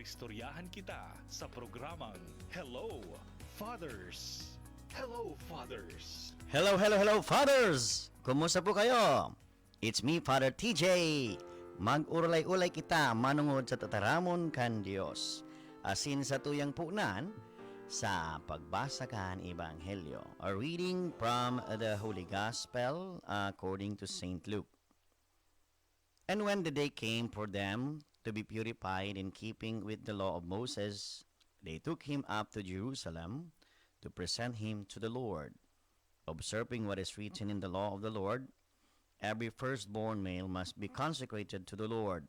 Istoryahan kita sa programang Hello, Fathers! Hello, Fathers! Hello, fathers! Kumusta po kayo? It's me, Father TJ. Mag-urulay-ulay kita manungod sa tataramon kan Diyos. Asin sa tuyang punan sa pagbasa kan Ebanghelyo. A reading from the Holy Gospel according to St. Luke. And when the day came for them to be purified in keeping with the law of Moses, they took him up to Jerusalem to present him to the Lord. Observing what is written in the law of the Lord, every firstborn male must be consecrated to the Lord,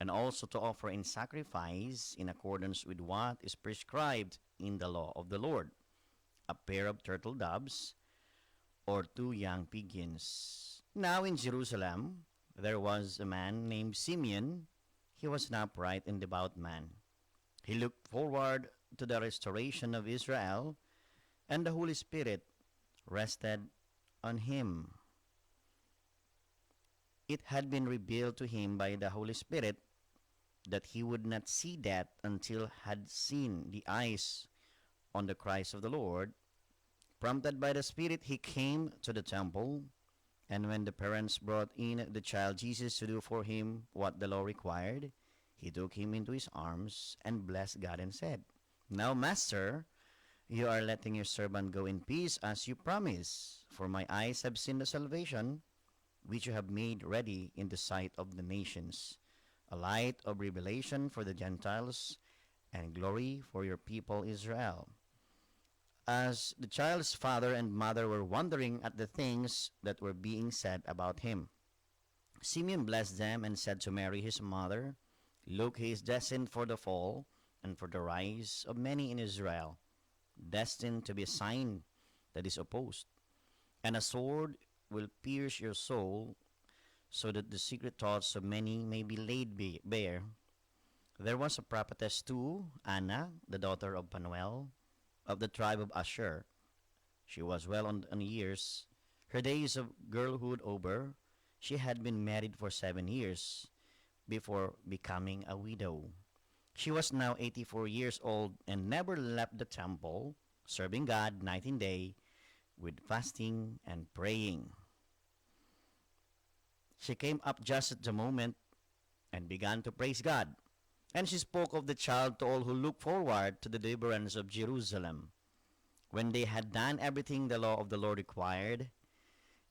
and also to offer in sacrifice in accordance with what is prescribed in the law of the Lord, a pair of turtle doves or 2 young pigeons. Now in Jerusalem there was a man named Simeon. He was an upright and devout man. He looked forward to the restoration of Israel, and the Holy Spirit rested on him. It had been revealed to him by the Holy Spirit that he would not see death until had seen the eyes on the Christ of the Lord. Prompted by the Spirit, he came to the temple, and when the parents brought in the child Jesus to do for him what the law required, he took him into his arms and blessed God and said, "Now, Master, you are letting your servant go in peace as you promised, for my eyes have seen the salvation which you have made ready in the sight of the nations, a light of revelation for the Gentiles and glory for your people Israel." As the child's father and mother were wondering at the things that were being said about him, Simeon blessed them and said to Mary his mother, "Look, he is destined for the fall and for the rise of many in Israel, destined to be a sign that is opposed, and a sword will pierce your soul, so that the secret thoughts of many may be laid bare. There was a prophetess too, Anna, the daughter of Phanuel, of the tribe of Asher. She was well on years, her days of girlhood over. She had been married for 7 years before becoming a widow. She was now 84 years old and never left the temple, serving God night and day with fasting and praying. She came up just at the moment and began to praise God. And she spoke of the child to all who looked forward to the deliverance of Jerusalem. When they had done everything the law of the Lord required,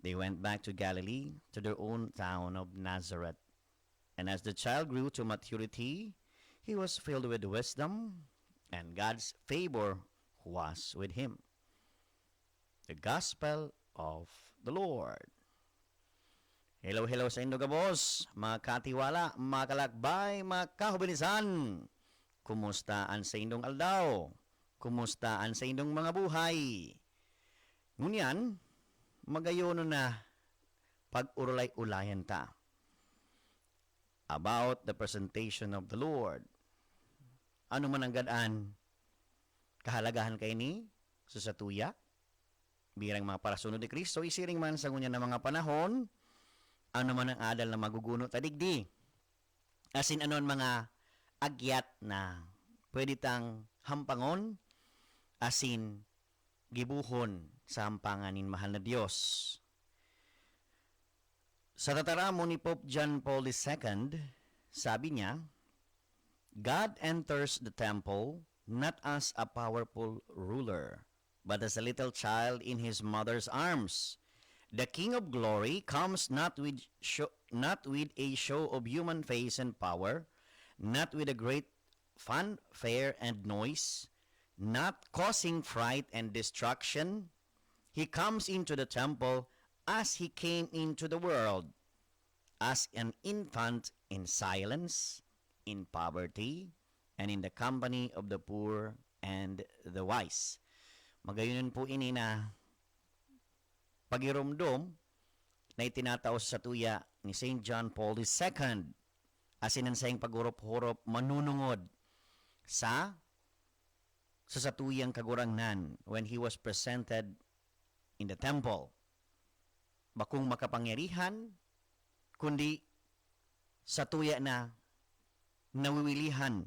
they went back to Galilee, to their own town of Nazareth. And as the child grew to maturity, he was filled with wisdom, and God's favor was with him. The Gospel of the Lord. Hello sa inyo gabos, mga katiwala, mga kalakbay, mga kahubinisan. Kumusta sa inyong aldaw? Kumusta sa inyong mga buhay? Ngunyan, magayon na pag-urulay-ulayan ta about the presentation of the Lord. Ano man ang gadaan, kahalagahan kay ni sa satuya, birang mga parasunod ni Kristo, isiring man sa ngunya ng mga panahon, ano man ang adal na maguguno tadigdi. Asin anon mga agyat na pwede tang hampangon, asin gibuhon sa hampanganin mahal na Diyos. Sa tataramo ni Pope John Paul II, sabi niya, God enters the temple not as a powerful ruler, but as a little child in his mother's arms. The King of Glory comes not with a show of human face and power, not with a great fanfare and noise, not causing fright and destruction. He comes into the temple as he came into the world, as an infant in silence, in poverty, and in the company of the poor and the wise. Magayon po ini na pagirumdom na itinataos sa tuya ni St. John Paul II, asin ang sayang pagurop-hurop manunungod sa satuyang kagurangnan when he was presented in the temple. Bakung makapangyarihan, kundi sa tuya na nawiwilihan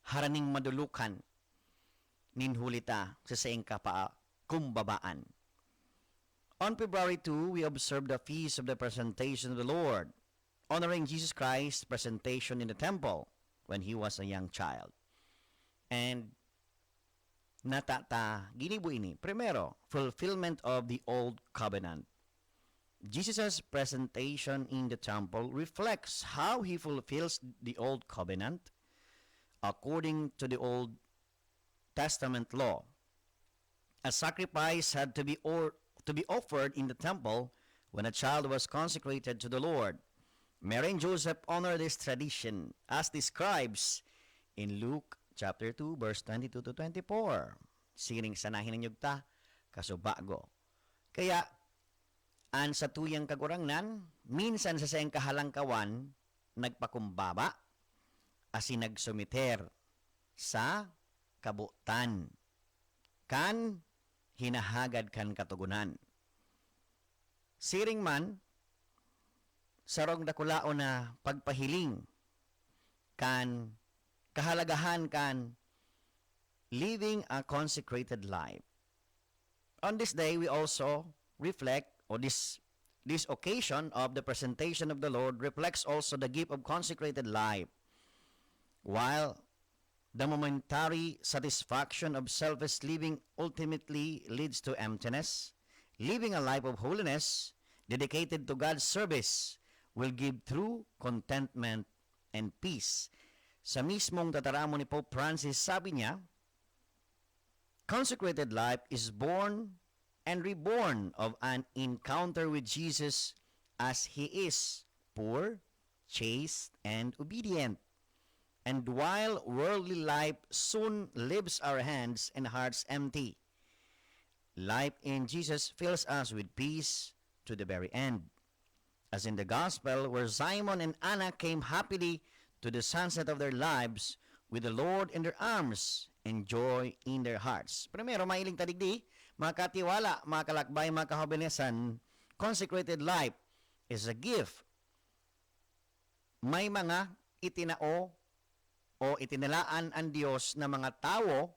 haraning madulukan ninhulita sa saing kapaa kumbabaan. On February 2, we observe the feast of the presentation of the Lord, honoring Jesus Christ's presentation in the temple when he was a young child. And natata ginibo ini. Primero, fulfillment of the old covenant. Jesus' presentation in the temple reflects how he fulfills the old covenant according to the Old Testament law. A sacrifice had to be offered in the temple when a child was consecrated to the Lord. Mary and Joseph honor this tradition as describes in Luke chapter 2 verse 22 to 24. Siring sanahin ninyo ta kasubago. Kaya an sa tuyang kagurangnan, minsan sa sayang kahalangkawan, nagpakumbaba, asin nagsumiter sa kabutan. Kan hinahagad kan katugunan. Siring man, sarong dakulao na pagpahiling, kan kahalagahan kan living a consecrated life. On this day, we also reflect, or this occasion of the presentation of the Lord reflects also the gift of consecrated life. While the momentary satisfaction of selfish living ultimately leads to emptiness, living a life of holiness dedicated to God's service will give true contentment and peace. Sa mismong tataramo ni Pope Francis, sabi niya, consecrated life is born and reborn of an encounter with Jesus as He is, poor, chaste, and obedient. And while worldly life soon leaves our hands and hearts empty, life in Jesus fills us with peace to the very end. As in the Gospel, where Simon and Anna came happily to the sunset of their lives with the Lord in their arms and joy in their hearts. Primero, mailing tadigdi, mga katiwala, mga kalakbay, mga kahobenesan, consecrated life is a gift. May mga itinao o itinalaan ang Diyos na mga tao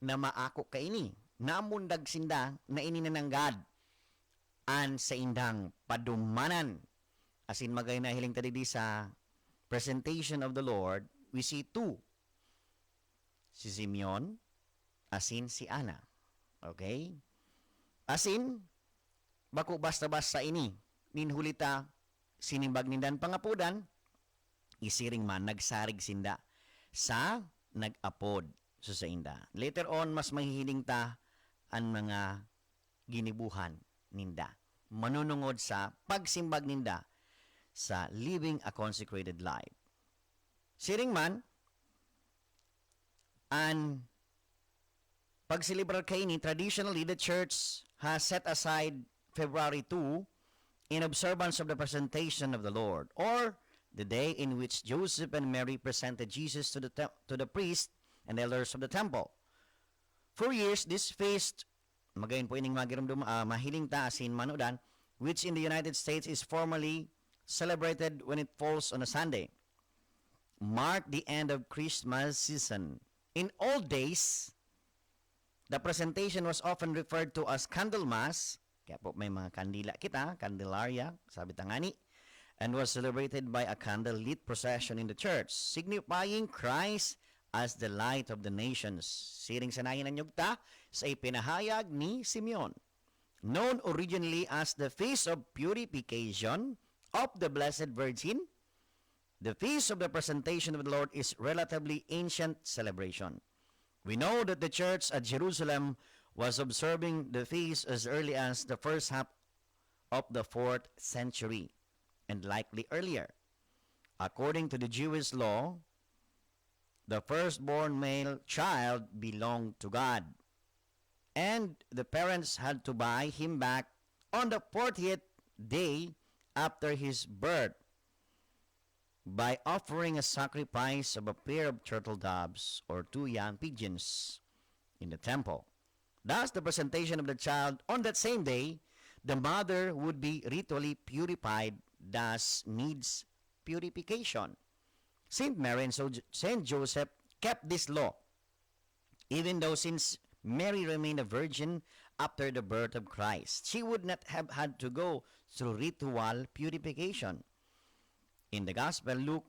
na maako kaini, namundag sinda na ininananggad an sa indang padumanan. Asin magay na hiling tadigdi sa presentation of the Lord, we see two. Si Simeon, asin si Ana. Okay? Asin, bako basta-basta ini, ninhulita, sinimbag nindan pangapudan, isiring man, nagsarig sinda, sa nag-apod sa inda. Later on, mas mahihiling ta ang mga ginibuhan ninda. Manunungod sa pagsimbag ninda sa living a consecrated life. Siring man, ang pag-celebrar kaini, traditionally, the church has set aside February 2 in observance of the presentation of the Lord, or the day in which Joseph and Mary presented Jesus to the priest and elders of the temple. For years, this feast, magayon po ining mahiling taasin manudan, which in the United States is formally celebrated when it falls on a Sunday, marked the end of Christmas season. In old days, the presentation was often referred to as Candlemas, kaya po may mga kandila kita, Candelaria, sabi tangani, and was celebrated by a candle-lit procession in the church, signifying Christ as the light of the nations. Siring sanayin ang yugta sa ipinahayag ni Simeon. Known originally as the Feast of Purification of the Blessed Virgin, the Feast of the Presentation of the Lord is relatively ancient celebration. We know that the church at Jerusalem was observing the feast as early as the first half of the 4th century, and likely earlier. According to the Jewish law, the firstborn male child belonged to God, and the parents had to buy him back on the 40th day after his birth by offering a sacrifice of a pair of turtle doves or 2 young pigeons in the temple. Thus, the presentation of the child on that same day, the mother would be ritually purified, thus needs purification. Saint Mary and Saint Joseph kept this law, even though since Mary remained a virgin after the birth of Christ, she would not have had to go through ritual purification. In the Gospel, Luke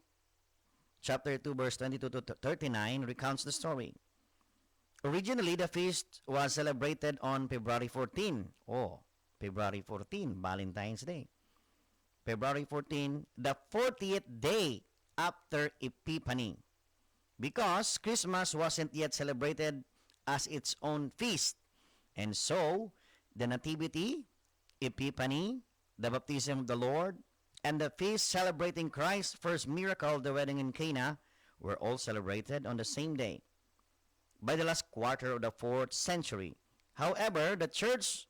chapter 2, verse 22 to 39 recounts the story. Originally, the feast was celebrated on February 14. Oh, February 14, Valentine's Day. February 14, the 40th day after Epiphany. Because Christmas wasn't yet celebrated as its own feast. And so, the Nativity, Epiphany, the baptism of the Lord, and the feast celebrating Christ's first miracle, the wedding in Cana, were all celebrated on the same day. By the last quarter of the 4th century. However, the church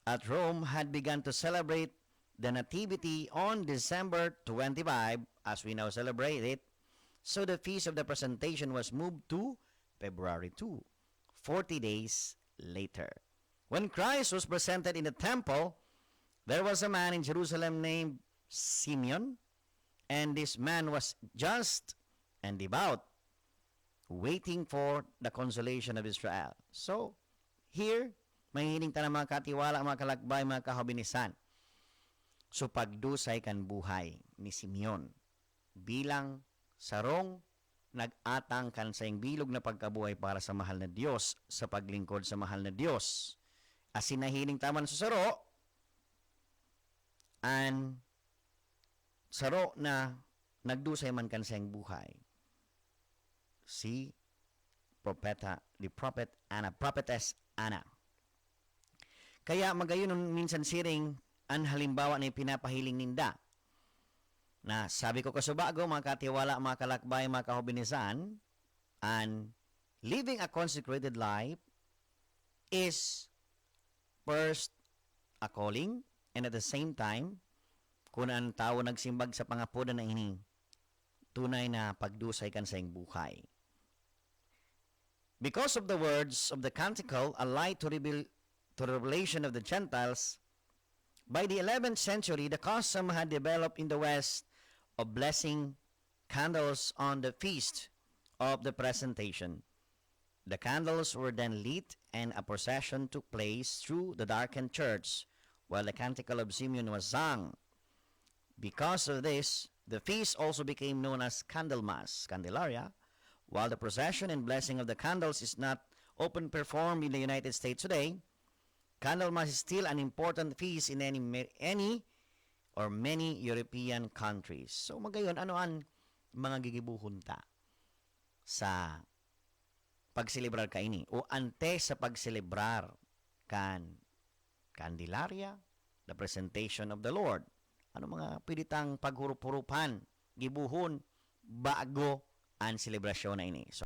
at Rome had begun to celebrate the Nativity on December 25, as we now celebrate it, so the feast of the presentation was moved to February 2, 40 days later. When Christ was presented in the temple, there was a man in Jerusalem named Simeon, and this man was just and devout, waiting for the consolation of Israel. So, here, mahihiling ta ng mga katiwala, mga kalakbay, mga kahobinisan. So, pagdusay kan buhay ni Simeon bilang sarong nag-atang kan sa bilog na pagkabuhay para sa mahal na Diyos, sa paglingkod sa mahal na Diyos. As sinahiling taman sa saro, an saro na nagdusay man kan sa buhay. Si prophetess Anna. Kaya magayon minsan siring ang halimbawa na pinapahiling ninda. Na sabi ko kasubago, mga katiwala, mga kalakbay, mga kahobinisan, and living a consecrated life is first a calling, and at the same time, kung ang tao nagsimbag sa pangapunan na ini, tunay na pagdusay kan sa buhay. Because of the words of the canticle, a light to reveal to the revelation of the Gentiles, by the 11th century, the custom had developed in the West of blessing candles on the feast of the presentation. The candles were then lit and a procession took place through the darkened church while the canticle of Simeon was sung. Because of this, the feast also became known as Candlemas, Candelaria, while the procession and blessing of the candles is not often performed in the United States today. Candlemas is still an important feast in any or many European countries. So magayon, ano ang mga gigibuhon ta sa pagselebrar ka ini o ante sa pagselebrar kan Candelaria, the presentation of the Lord? Ano mga pilitang paghurup-hurupan, gibuhon bago ang selebrasyon na ini? So,